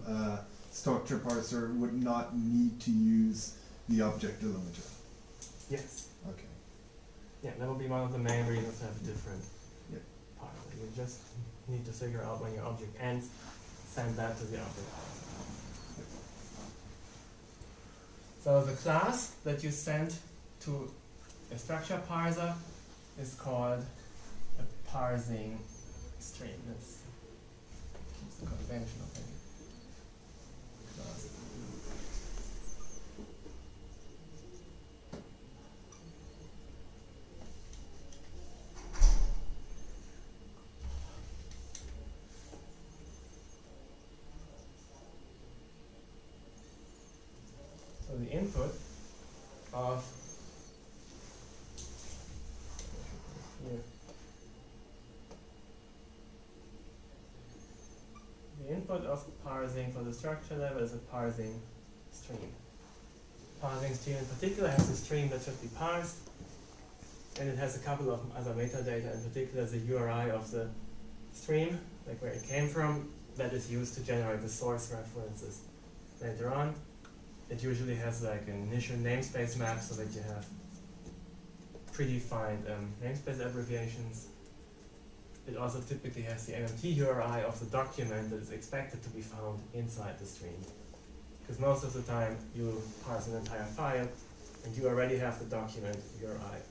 structure parser would not need to use the object delimiter. Yes. Okay. Yeah, that will be one of the main reasons to have a different Yep. parser. You just need to figure out when your object ends, send that to the object parser. So the class that you send to a structure parser is called a parsing stream. That's keeps the conventional thing. Class. So the input of here. The input of parsing for the structure level is a parsing stream. Parsing stream in particular has a stream that should be parsed, and it has a couple of other metadata, in particular the URI of the stream, like where it came from, that is used to generate the source references later on. It usually has like an initial namespace map so that you have predefined namespace abbreviations. It also typically has the MMT URI of the document that is expected to be found inside the stream. Because most of the time you parse an entire file and you already have the document URI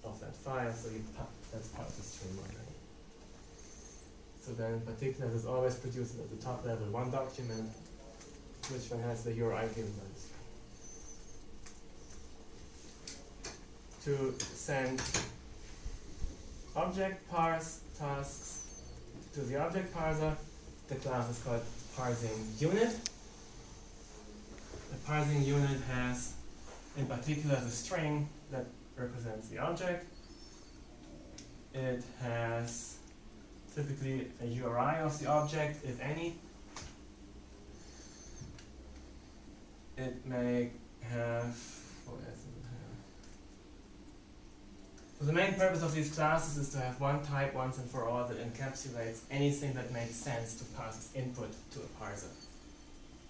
of that file, so that's part of the stream already. So then in particular there's always produced at the top level one document which one has the URI given by the stream. To send object parse tasks to the object parser, the class is called parsing unit. The parsing unit has in particular the string that represents the object. It has typically a URI of the object, if any. It may have, so the main purpose of these classes is to have one type once and for all that encapsulates anything that makes sense to pass as input to a parser.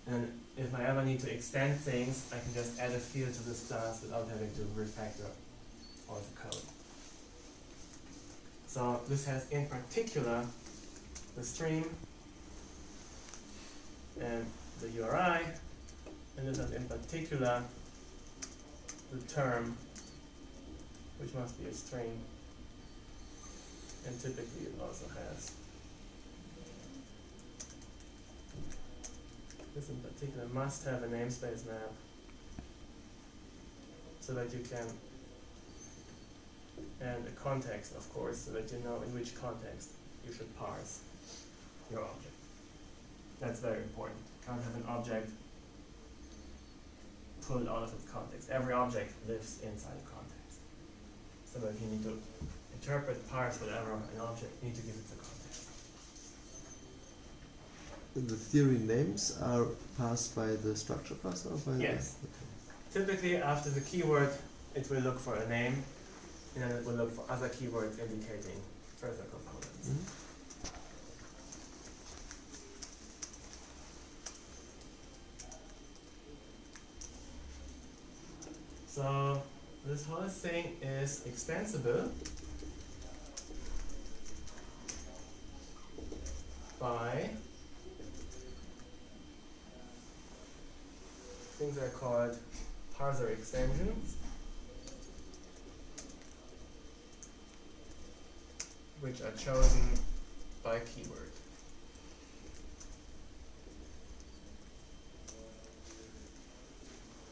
And if I ever need to extend things, I can just add a field to this class without having to refactor all the code. So this has in particular the stream and the URI, and this has in particular the term, which must be a string, and typically it also has this in particular must have a namespace map so that you can, and a context of course, so that you know in which context you should parse your object. That's very important. You can't have an object pulled out of its context. Every object lives inside a context. So if you need to interpret, parse, whatever, an object, you need to give it the context. The theory names are passed by the structure parser or by Yes. the... Typically, after the keyword, it will look for a name, and then it will look for other keywords indicating further components. Mm-hmm. So this whole thing is extensible by things that are called parser extensions, which are chosen by keyword.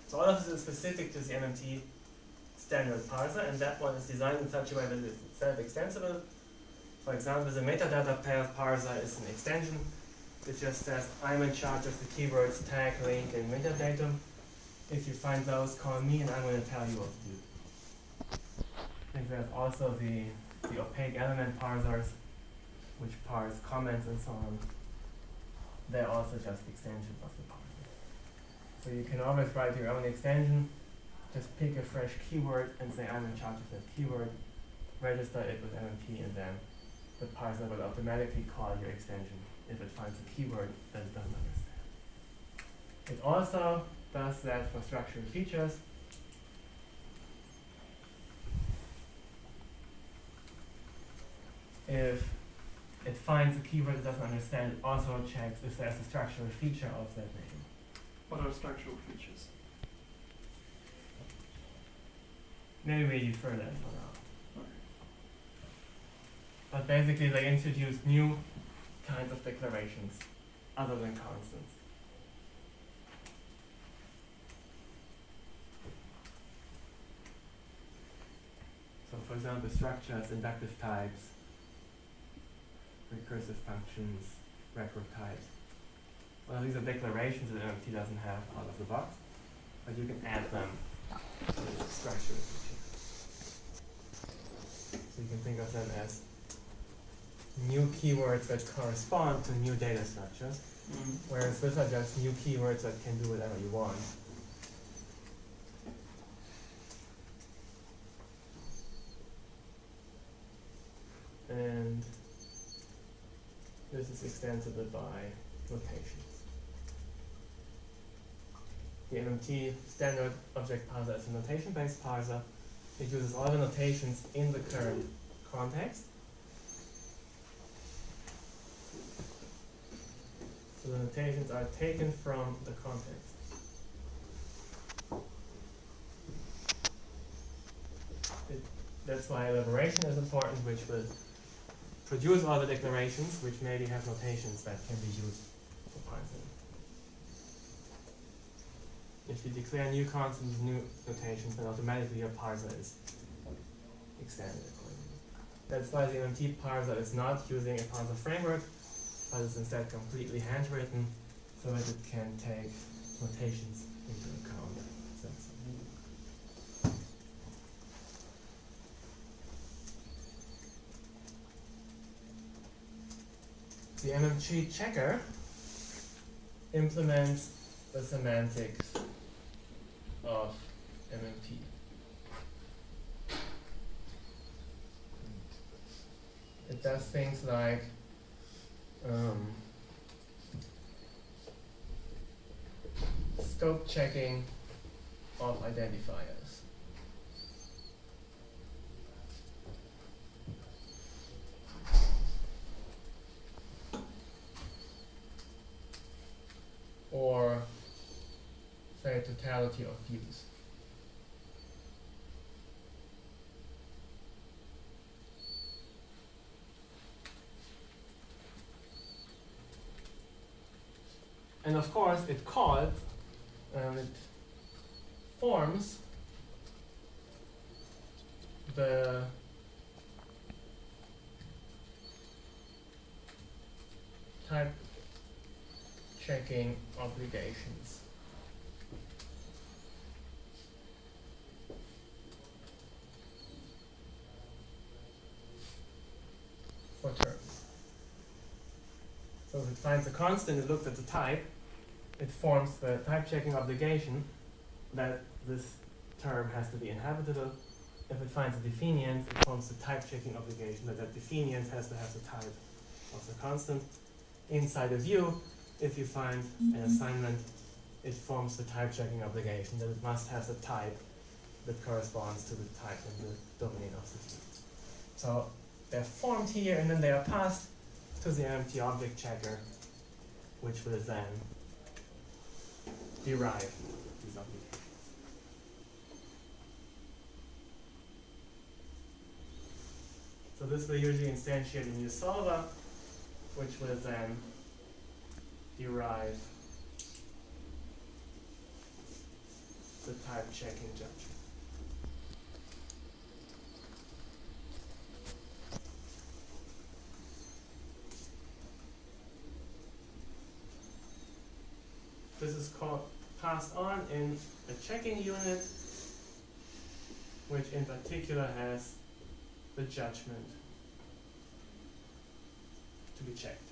So all of this is specific to the MMT standard parser, and that one is designed in such a way that it's self-extensible. For example, the metadata parser is an extension. It just says, I'm in charge of the keywords tag, link, and metadata. If you find those, call me and I'm going to tell you what to do. I think there's also the opaque element parsers, which parse comments and so on. They're also just extensions of the parser. So you can always write your own extension, just pick a fresh keyword and say, I'm in charge of that keyword, register it with MMT, and then the parser will automatically call your extension if it finds a keyword that it doesn't understand. It also does that for structural features. If it finds a keyword it doesn't understand, it also checks if there's a structural feature of that name. What are structural features? Maybe we defer that for now. Okay. But basically they introduced new kinds of declarations other than constants. So for example, structures, inductive types, recursive functions, record types. Well, these are declarations that MMT doesn't have out of the box, but you can add them to the structure. So you can think of them as new keywords that correspond to new data structures, whereas these are just new keywords that can do whatever you want. And this is extensible by notations. The MMT standard object parser is a notation-based parser. It uses all the notations in the current context. So the notations are taken from the context. That's why elaboration is important, which will produce all the declarations, which maybe have notations that can be used for parsing. If you declare new constants, new notations, then automatically your parser is extended accordingly. That's why the MMT parser is not using a parser framework, but is instead completely handwritten, so that it can take notations into account. The MMT checker implements the semantics of MMT. It does things like scope checking of identifiers. Or say totality of views. And of course it called and it forms the type checking obligations. For terms. So if it finds a constant, it looks at the type, it forms the type checking obligation that this term has to be inhabitable. If it finds a definiance, it forms the type checking obligation that that definiance has to have the type of the constant. Inside a view, if you find an assignment, it forms the type checking obligation that it must have the type that corresponds to the type in the domain of the view. So they're formed here and then they are passed to the MMT object checker, which will then derive these obligations. So this will usually instantiate a new solver, which will then derive the type checking judgment. is passed on in a checking unit, which in particular has the judgment to be checked.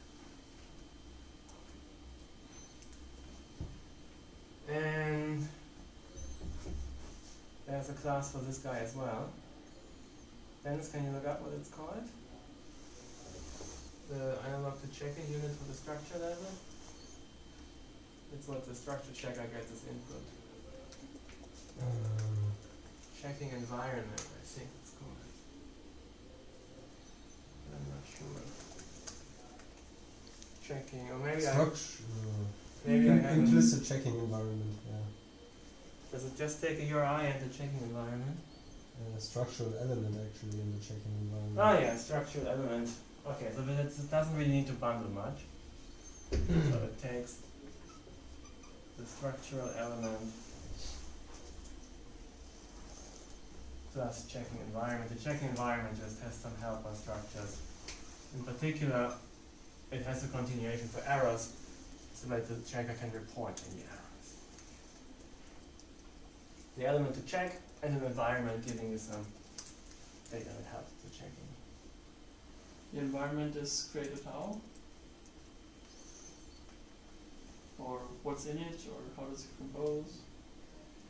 And there's a class for this guy as well. Dennis, can you look up what it's called? The analog to checking unit for the structure level. It's what the structure checker gets as input. Checking environment, I think it's called. But I'm not sure. Checking, or maybe maybe I have implicit checking environment. Yeah. Does it just take a URI and the checking environment? Structural element actually in the checking environment. Oh yeah, structural element. Okay, so but it doesn't really need to bundle much. So it takes the structural element plus checking environment. The checking environment just has some helper structures. In particular, it has a continuation for errors so that the checker can report any errors. The element to check and an environment giving you some data that helps the checking. The environment is created how? Or what's in it, or how does it compose?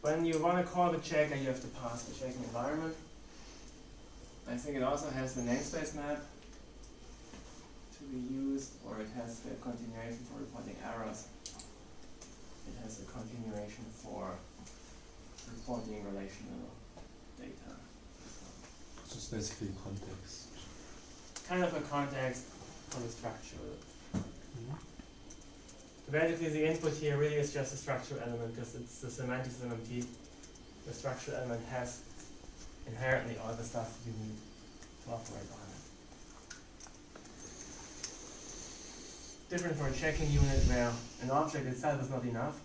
When you want to call the checker, you have to pass the checking environment. I think it also has the namespace map to be used, or it has the continuation for reporting errors. It has the continuation for reporting relational data. So it's basically context. Kind of a context for the structure. Basically, the input here really is just a structural element because it's the semantics MMT. The structural element has inherently all the stuff you need to operate on it. Different for a checking unit where an object itself is not enough.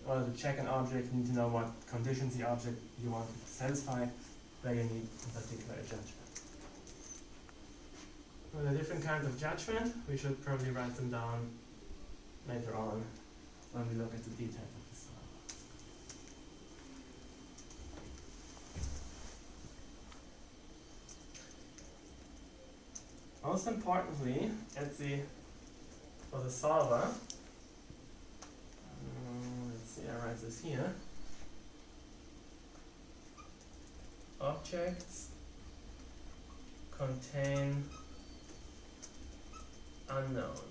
In order to check an object, you need to know what conditions the object you want to satisfy, where you need in particular a judgment. Well, the different kinds of judgment, we should probably write them down later on when we look at the details of the solver. Most importantly, for the solver, let's see, I write this here. Objects contain unknowns.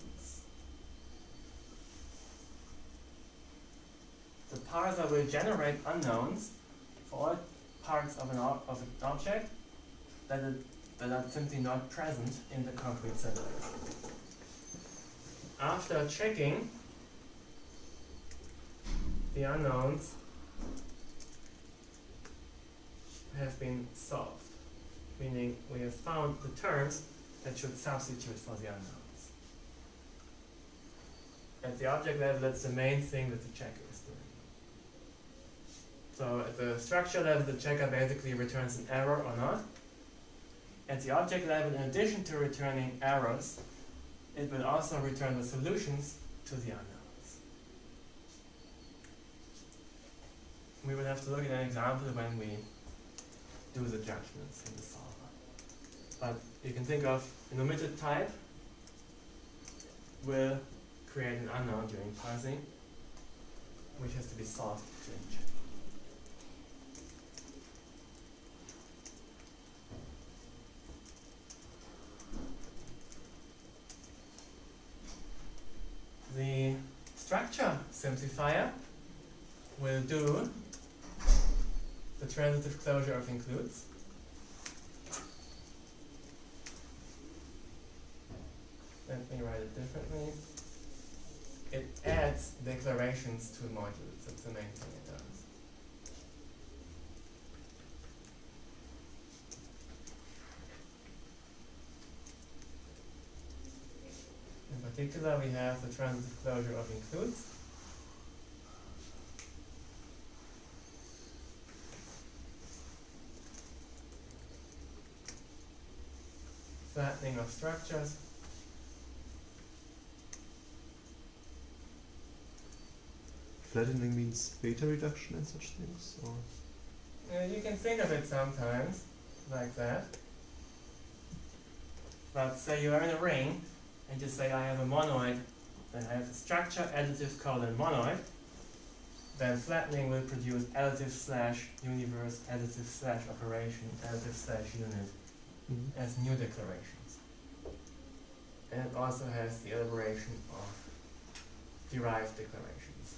The parser will generate unknowns for all parts of an object that are simply not present in the concrete syntax. After checking, the unknowns have been solved, meaning we have found the terms that should substitute for the unknowns. At the object level, that's the main thing that the checker is doing. So at the structure level, the checker basically returns an error or not. At the object level, in addition to returning errors, it will also return the solutions to the unknowns. We will have to look at an example when we do the judgments in the solver. But you can think of an omitted type will create an unknown during parsing, which has to be solved during checking. The structure simplifier will do the transitive closure of includes. Let me write it differently. It adds declarations to modules. That's the main thing it does. In particular, we have the transitive closure of includes. Flattening of structures. flattening means beta reduction and such things, or You can think of it sometimes like that. But say you are in a ring, and you say I have a monoid, then I have the structure additive colon monoid, then flattening will produce additive slash universe, additive slash operation, additive slash unit as new declarations. And it also has the elaboration of derived declarations.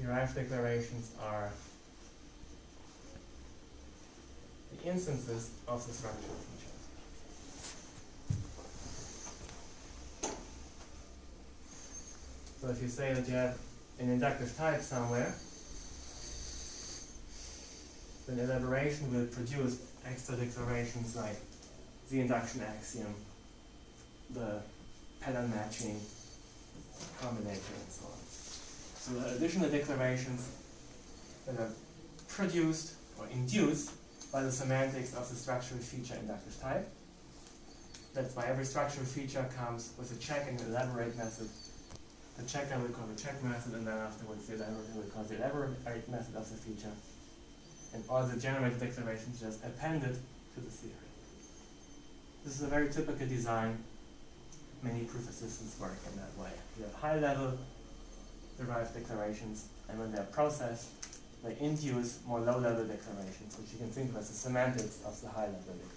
Derived declarations are the instances of the structural feature. So if you say that you have an inductive type somewhere, then elaboration will produce extra declarations like the induction axiom, the pattern matching combinator, and so on. So the additional declarations that are produced or induced by the semantics of the structural feature inductive type. That's why every structural feature comes with a check and elaborate method. The checker will call the check method, and then afterwards the elaborate will call the elaborate method of the feature. And all the generated declarations just appended to the theory. This is a very typical design. Many proof assistants work in that way. You have high-level derived declarations, and when they're processed, they induce more low-level declarations, which you can think of as the semantics of the high-level declaration.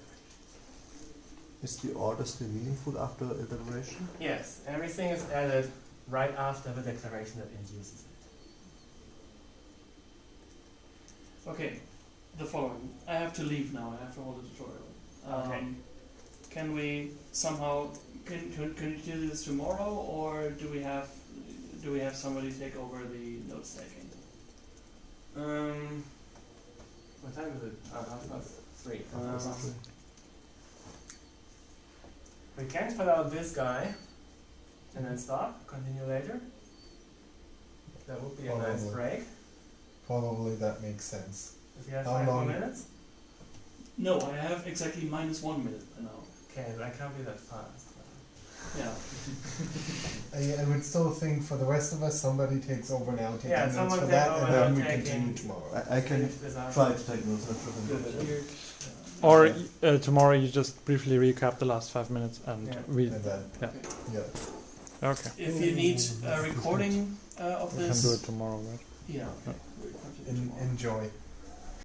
is the order still meaningful after elaboration? Yes, everything is added right after the declaration that induces it. Okay, the following. I have to leave now. I have to hold a tutorial. Okay. Can we somehow can you do this tomorrow, or do we have somebody take over the notes taking? What time is it? 3:30. We can fill out this guy and then stop, continue later. That would be a nice Probably. break. Probably that makes sense. If you have How 5 more long? minutes. No, I have exactly -1 minute now. Okay, but I can't be that fast. Yeah. I would still think for the rest of us, somebody takes over now, taking Yeah, notes someone for take that, over and now, then we taking- continue tomorrow. I can Finish this out. try to take notes. Not sure if I'm Good. good. Or tomorrow you just briefly recap the last 5 minutes and Yeah. read. And then, Yeah. yeah. Okay. If you need a recording of We can this, do it tomorrow, right? yeah. Yeah. We'll continue tomorrow. Enjoy.